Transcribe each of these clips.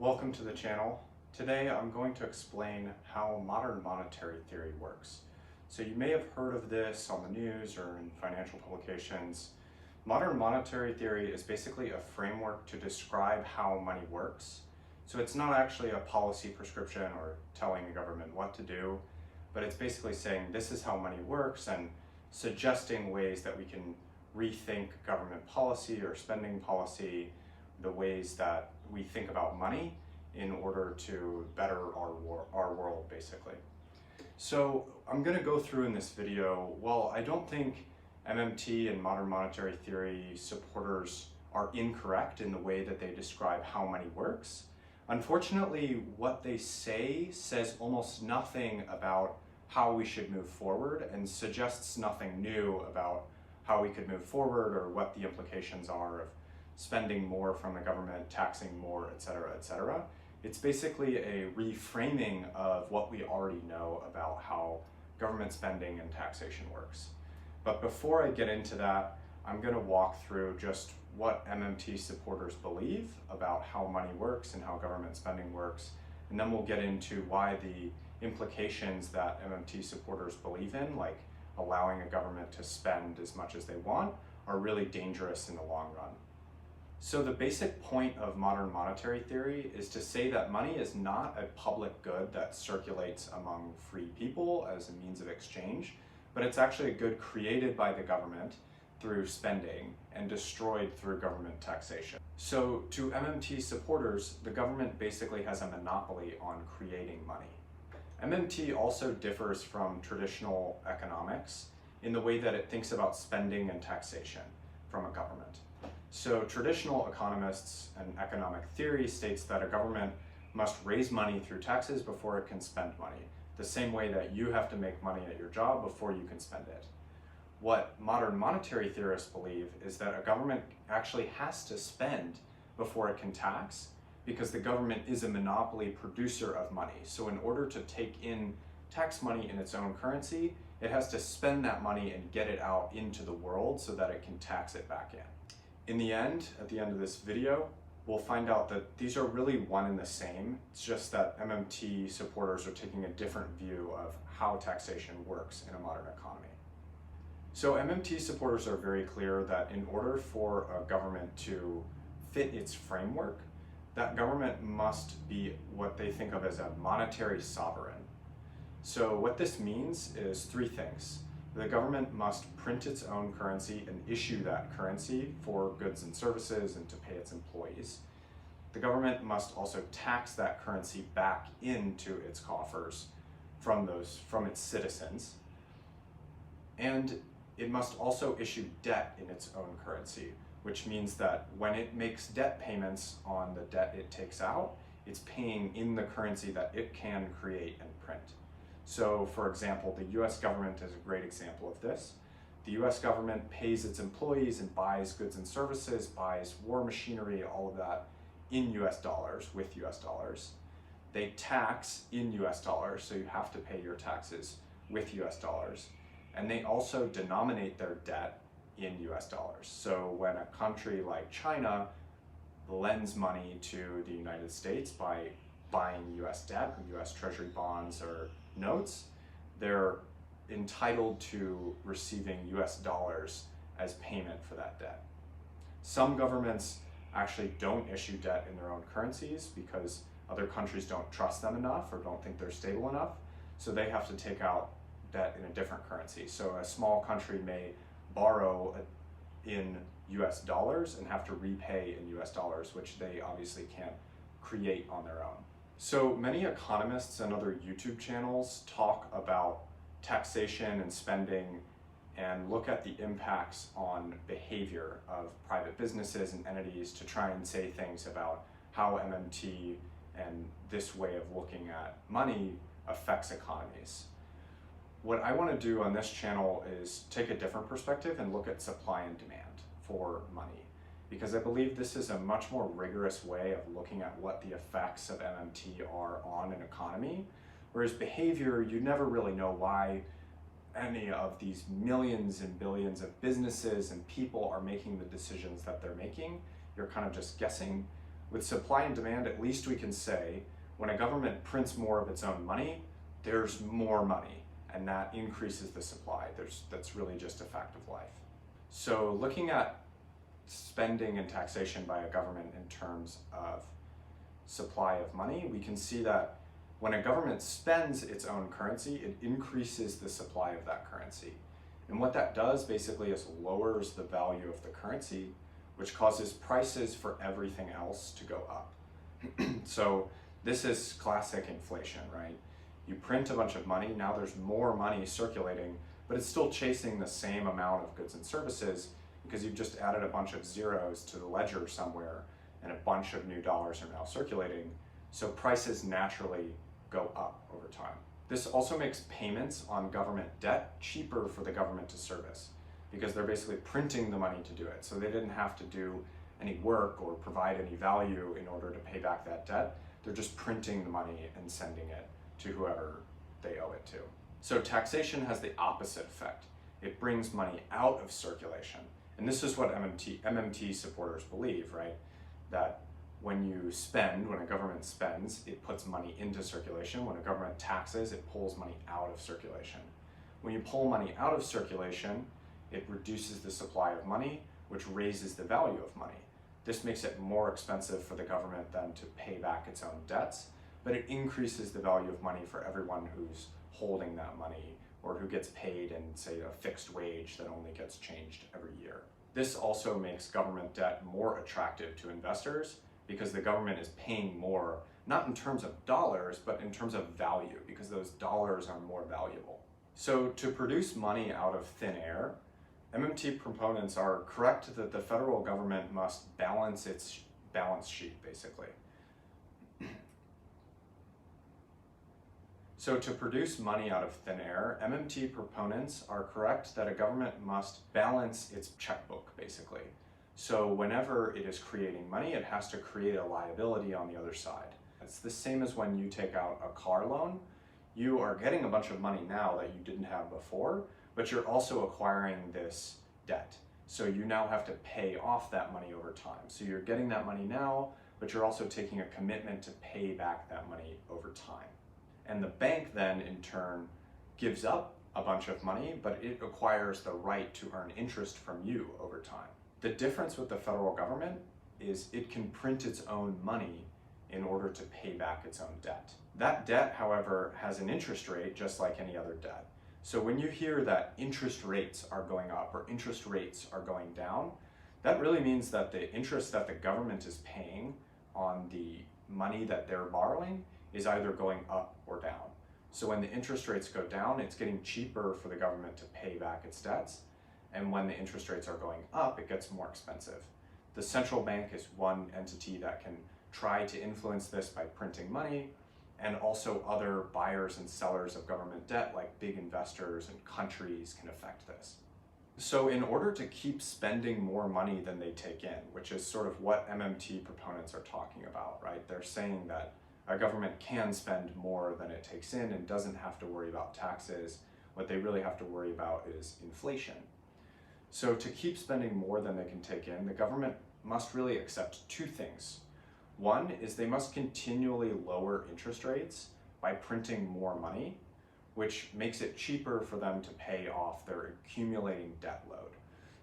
Welcome to the channel. Today I'm going to explain how modern monetary theory works. So you may have heard of this on the news or in financial publications. Modern monetary theory is basically a framework to describe how money works. So it's not actually a policy prescription or telling the government what to do, but it's basically saying this is how money works and suggesting ways that we can rethink government policy or spending policy, the ways that we think about money in order to better our world, basically. So I'm going to go through in this video, well, I don't think MMT and modern monetary theory supporters are incorrect in the way that they describe how money works. Unfortunately, what they say says almost nothing about how we should move forward and suggests nothing new about how we could move forward or what the implications are of spending more from the government, taxing more, etc., etc. It's basically a reframing of what we already know about how government spending and taxation works. But before I get into that, I'm going to walk through just what MMT supporters believe about how money works and how government spending works, and then we'll get into why the implications that MMT supporters believe in, like allowing a government to spend as much as they want, are really dangerous in the long run. So the basic point of modern monetary theory is to say that money is not a public good that circulates among free people as a means of exchange, but it's actually a good created by the government through spending and destroyed through government taxation. So to MMT supporters, the government basically has a monopoly on creating money. MMT also differs from traditional economics in the way that it thinks about spending and taxation from a government. So traditional economists and economic theory states that a government must raise money through taxes before it can spend money, the same way that you have to make money at your job before you can spend it. What modern monetary theorists believe is that a government actually has to spend before it can tax, because the government is a monopoly producer of money. So in order to take in tax money in its own currency, it has to spend that money and get it out into the world so that it can tax it back in. In the end, at the end of this video, we'll find out that these are really one and the same. It's just that MMT supporters are taking a different view of how taxation works in a modern economy. So MMT supporters are very clear that in order for a government to fit its framework, that government must be what they think of as a monetary sovereign. So what this means is three things. The government must print its own currency and issue that currency for goods and services and to pay its employees. The government must also tax that currency back into its coffers from its citizens. And it must also issue debt in its own currency, which means that when it makes debt payments on the debt it takes out, it's paying in the currency that it can create and print. So, for example, the US government is a great example of this. The US government pays its employees and buys goods and services, buys war machinery, all of that in US dollars, with US dollars. They tax in US dollars, so you have to pay your taxes with US dollars. And they also denominate their debt in US dollars. So when a country like China lends money to the United States by buying US debt, US Treasury bonds or notes, they're entitled to receiving US dollars as payment for that debt. Some governments actually don't issue debt in their own currencies because other countries don't trust them enough or don't think they're stable enough, so they have to take out debt in a different currency. So a small country may borrow in US dollars and have to repay in US dollars, which they obviously can't create on their own. So many economists and other YouTube channels talk about taxation and spending and look at the impacts on behavior of private businesses and entities to try and say things about how MMT and this way of looking at money affects economies. What I want to do on this channel is take a different perspective and look at supply and demand for money, because I believe this is a much more rigorous way of looking at what the effects of MMT are on an economy, whereas behavior, you never really know why any of these millions and billions of businesses and people are making the decisions that they're making. You're kind of just guessing. With supply and demand, at least we can say when a government prints more of its own money, there's more money, and that increases the supply. That's really just a fact of life. So looking at spending and taxation by a government in terms of supply of money, we can see that when a government spends its own currency, it increases the supply of that currency. And what that does basically is lowers the value of the currency, which causes prices for everything else to go up. So this is classic inflation, right? You print a bunch of money, now there's more money circulating, but it's still chasing the same amount of goods and services because you've just added a bunch of zeros to the ledger somewhere and a bunch of new dollars are now circulating. So prices naturally go up over time. This also makes payments on government debt cheaper for the government to service because they're basically printing the money to do it. So they didn't have to do any work or provide any value in order to pay back that debt. They're just printing the money and sending it to whoever they owe it to. So taxation has the opposite effect. It brings money out of circulation. And this is what MMT supporters believe, right? That when you spend, when a government spends, it puts money into circulation. When a government taxes, it pulls money out of circulation. When you pull money out of circulation, it reduces the supply of money, which raises the value of money. This makes it more expensive for the government then to pay back its own debts, but it increases the value of money for everyone who's holding that money or who gets paid in, say, a fixed wage that only gets changed every year. This also makes government debt more attractive to investors because the government is paying more, not in terms of dollars, but in terms of value, because those dollars are more valuable. So to produce money out of thin air, MMT proponents are correct that the federal government must balance its balance sheet, basically. So to produce money out of thin air, MMT proponents are correct that a government must balance its checkbook, basically. So whenever it is creating money, it has to create a liability on the other side. It's the same as when you take out a car loan. You are getting a bunch of money now that you didn't have before, but you're also acquiring this debt. So you now have to pay off that money over time. So you're getting that money now, but you're also taking a commitment to pay back that money over time. And the bank then, in turn, gives up a bunch of money, but it acquires the right to earn interest from you over time. The difference with the federal government is it can print its own money in order to pay back its own debt. That debt, however, has an interest rate just like any other debt. So when you hear that interest rates are going up or interest rates are going down, that really means that the interest that the government is paying on the money that they're borrowing is either going up or down. So when the interest rates go down, it's getting cheaper for the government to pay back its debts. And when the interest rates are going up, it gets more expensive. The central bank is one entity that can try to influence this by printing money, and also other buyers and sellers of government debt, like big investors and countries, can affect this. So in order to keep spending more money than they take in, which is sort of what MMT proponents are talking about, right? They're saying that a government can spend more than it takes in and doesn't have to worry about taxes. What they really have to worry about is inflation. So to keep spending more than they can take in, the government must really accept two things. One is they must continually lower interest rates by printing more money, which makes it cheaper for them to pay off their accumulating debt load.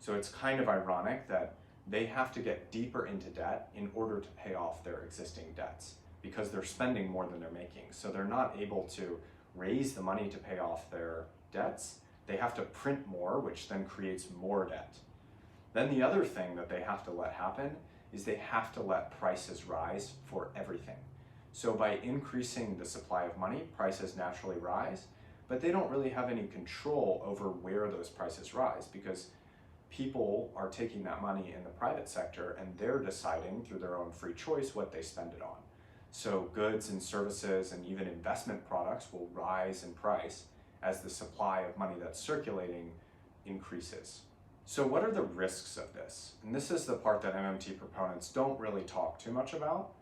So it's kind of ironic that they have to get deeper into debt in order to pay off their existing debts because they're spending more than they're making. So they're not able to raise the money to pay off their debts. They have to print more, which then creates more debt. Then the other thing that they have to let happen is they have to let prices rise for everything. So by increasing the supply of money, prices naturally rise, but they don't really have any control over where those prices rise because people are taking that money in the private sector and they're deciding through their own free choice what they spend it on. So goods and services and even investment products will rise in price as the supply of money that's circulating increases. So what are the risks of this? And this is the part that MMT proponents don't really talk too much about.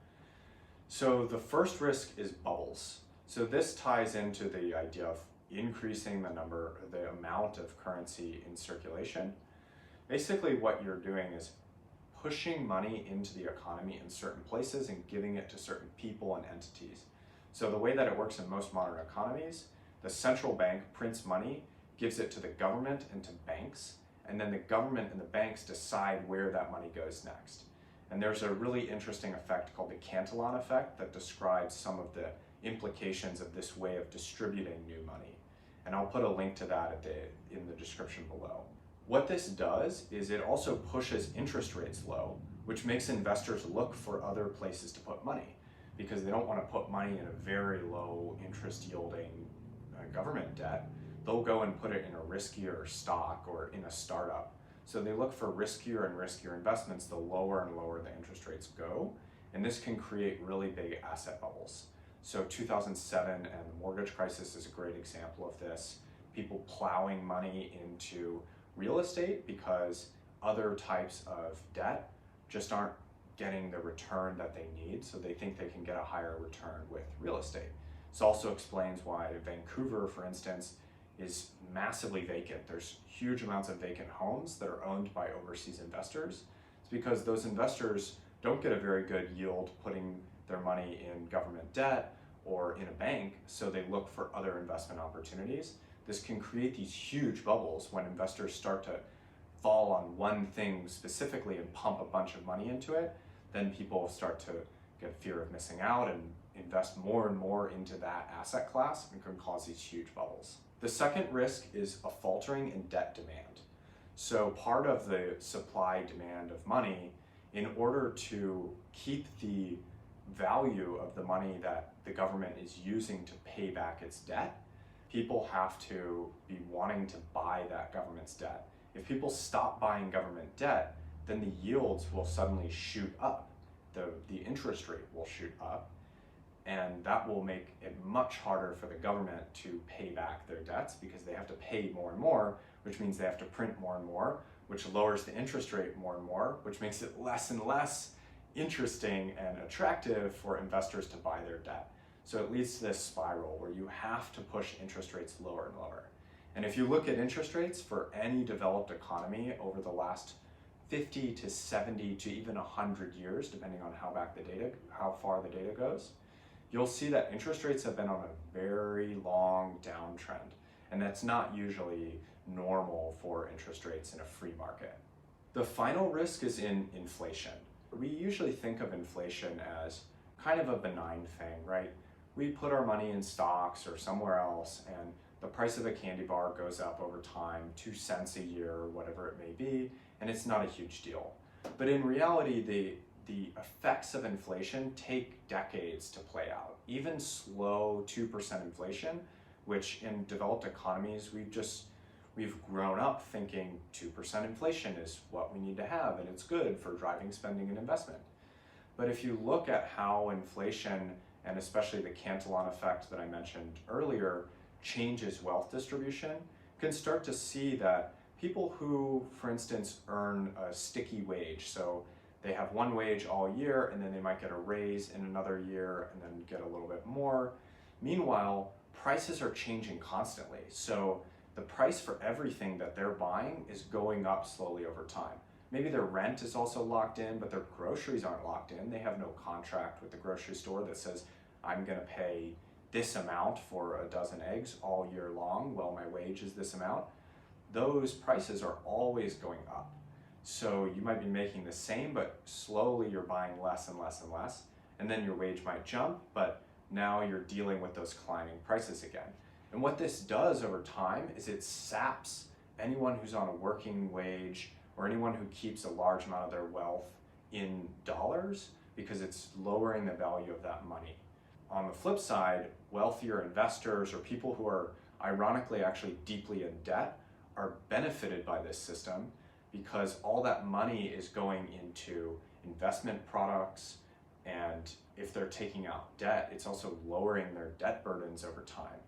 So the first risk is bubbles. So this ties into the idea of increasing the amount of currency in circulation. Basically what you're doing is pushing money into the economy in certain places and giving it to certain people and entities. So the way that it works in most modern economies, the central bank prints money, gives it to the government and to banks, and then the government and the banks decide where that money goes next. And there's a really interesting effect called the Cantillon effect that describes some of the implications of this way of distributing new money. And I'll put a link to that in the description below. What this does is it also pushes interest rates low, which makes investors look for other places to put money because they don't want to put money in a very low interest yielding government debt. They'll go and put it in a riskier stock or in a startup. So they look for riskier and riskier investments the lower and lower the interest rates go. And this can create really big asset bubbles. So 2007 and the mortgage crisis is a great example of this. People plowing money into real estate because other types of debt just aren't getting the return that they need, so they think they can get a higher return with real estate. This also explains why Vancouver, for instance, is massively vacant. There's huge amounts of vacant homes that are owned by overseas investors. It's because those investors don't get a very good yield putting their money in government debt or in a bank, so they look for other investment opportunities. This can create these huge bubbles when investors start to fall on one thing specifically and pump a bunch of money into it. Then people start to get fear of missing out and invest more and more into that asset class and can cause these huge bubbles. The second risk is a faltering in debt demand. So part of the supply demand of money, in order to keep the value of the money that the government is using to pay back its debt, people have to be wanting to buy that government's debt. If people stop buying government debt, then the yields will suddenly shoot up. The interest rate will shoot up, and that will make it much harder for the government to pay back their debts because they have to pay more and more, which means they have to print more and more, which lowers the interest rate more and more, which makes it less and less interesting and attractive for investors to buy their debt. So it leads to this spiral where you have to push interest rates lower and lower. And if you look at interest rates for any developed economy over the last 50 to 70 to even 100 years, depending on how far the data goes, you'll see that interest rates have been on a very long downtrend. And that's not usually normal for interest rates in a free market. The final risk is in inflation. We usually think of inflation as kind of a benign thing, right? We put our money in stocks or somewhere else, and the price of a candy bar goes up over time, 2 cents a year, or whatever it may be, and it's not a huge deal. But in reality, the effects of inflation take decades to play out. Even slow 2% inflation, which in developed economies, we've grown up thinking 2% inflation is what we need to have, and it's good for driving spending and investment. But if you look at how inflation, and especially the Cantillon effect that I mentioned earlier, changes wealth distribution, you can start to see that people who, for instance, earn a sticky wage, so they have one wage all year and then they might get a raise in another year and then get a little bit more. Meanwhile, prices are changing constantly. So the price for everything that they're buying is going up slowly over time. Maybe their rent is also locked in, but their groceries aren't locked in. They have no contract with the grocery store that says, I'm gonna pay this amount for a dozen eggs all year long. Well, my wage is this amount. Those prices are always going up. So you might be making the same, but slowly you're buying less and less and less. And then your wage might jump, but now you're dealing with those climbing prices again. And what this does over time is it saps anyone who's on a working wage or anyone who keeps a large amount of their wealth in dollars because it's lowering the value of that money. On the flip side, wealthier investors or people who are ironically actually deeply in debt are benefited by this system because all that money is going into investment products, and if they're taking out debt, it's also lowering their debt burdens over time.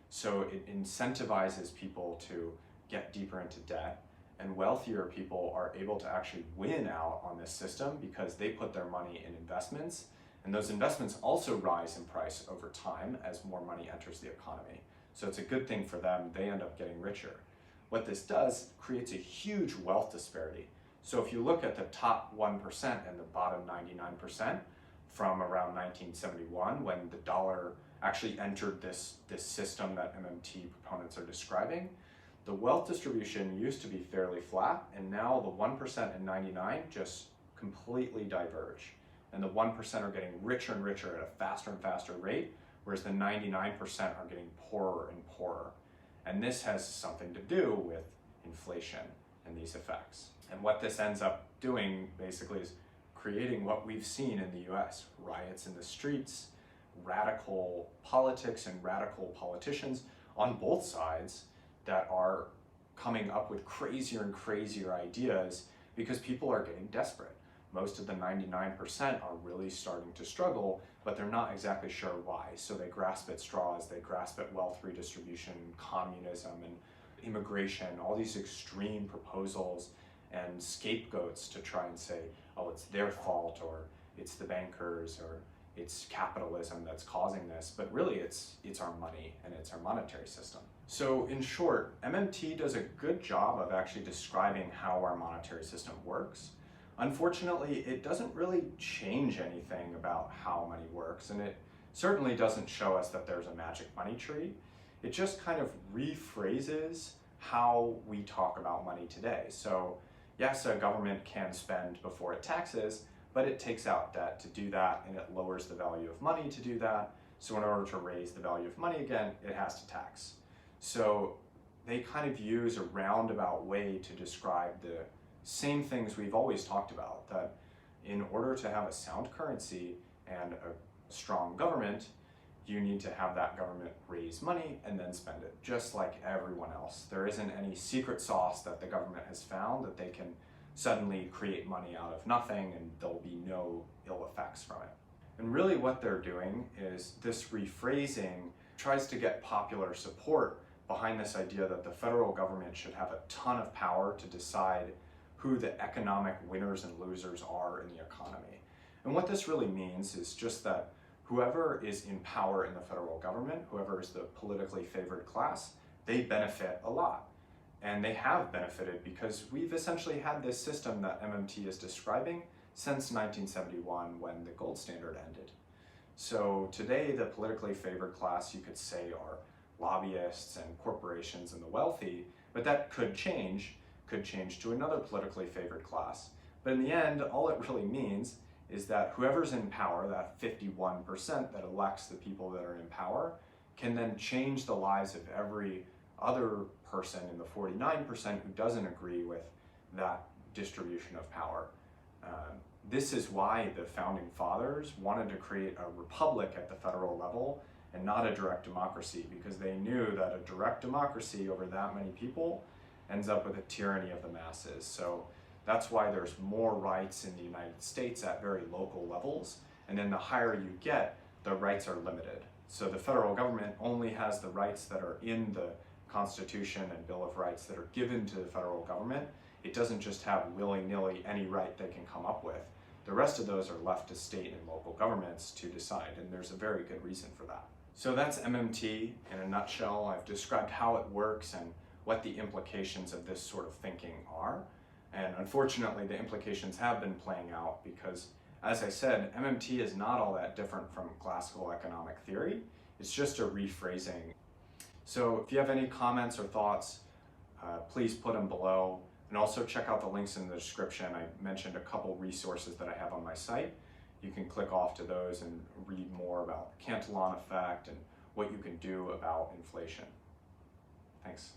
So it incentivizes people to get deeper into debt, and wealthier people are able to actually win out on this system because they put their money in investments, and those investments also rise in price over time as more money enters the economy. So it's a good thing for them. They end up getting richer. What this does creates a huge wealth disparity. So if you look at the top 1% and the bottom 99% from around 1971, when the dollar actually entered this system that MMT proponents are describing, the wealth distribution used to be fairly flat, and now the 1% and 99 just completely diverge. And the 1% are getting richer and richer at a faster and faster rate, whereas the 99% are getting poorer and poorer. And this has something to do with inflation and these effects. And what this ends up doing basically is creating what we've seen in the US, riots in the streets, radical politics and radical politicians on both sides that are coming up with crazier and crazier ideas because people are getting desperate. Most of the 99% are really starting to struggle, but they're not exactly sure why. So they grasp at straws, they grasp at wealth redistribution, communism, and immigration, all these extreme proposals and scapegoats to try and say, oh, it's their fault, or it's the bankers, or it's capitalism that's causing this. But really, it's our money and it's our monetary system. So in short, MMT does a good job of actually describing how our monetary system works. Unfortunately, it doesn't really change anything about how money works, and it certainly doesn't show us that there's a magic money tree. It just kind of rephrases how we talk about money today. So yes, a government can spend before it taxes, but it takes out debt to do that, and it lowers the value of money to do that. So in order to raise the value of money again, it has to tax. So they kind of use a roundabout way to describe the same things we've always talked about, that in order to have a sound currency and a strong government, you need to have that government raise money and then spend it, just like everyone else. There isn't any secret sauce that the government has found that they can suddenly create money out of nothing and there'll be no ill effects from it. And really what they're doing is this rephrasing tries to get popular support behind this idea that the federal government should have a ton of power to decide who the economic winners and losers are in the economy. And what this really means is just that whoever is in power in the federal government, whoever is the politically favored class, they benefit a lot. And they have benefited because we've essentially had this system that MMT is describing since 1971 when the gold standard ended. So today the politically favored class, you could say, are lobbyists and corporations and the wealthy, but that could change to another politically favored class. But in the end, all it really means is that whoever's in power, that 51% that elects the people that are in power, can then change the lives of every other person in the 49% who doesn't agree with that distribution of power. This is why the founding fathers wanted to create a republic at the federal level and not a direct democracy, because they knew that a direct democracy over that many people ends up with a tyranny of the masses. So that's why there's more rights in the United States at very local levels, and then the higher you get, the rights are limited. So the federal government only has the rights that are in the Constitution and Bill of Rights that are given to the federal government. It doesn't just have willy-nilly any right they can come up with. The rest of those are left to state and local governments to decide, and there's a very good reason for that. So that's MMT in a nutshell. I've described how it works and what the implications of this sort of thinking are. And unfortunately, the implications have been playing out because, as I said, MMT is not all that different from classical economic theory. It's just a rephrasing. So if you have any comments or thoughts, please put them below. And also check out the links in the description. I mentioned a couple resources that I have on my site. You can click off to those and read more about the Cantillon effect and what you can do about inflation. Thanks.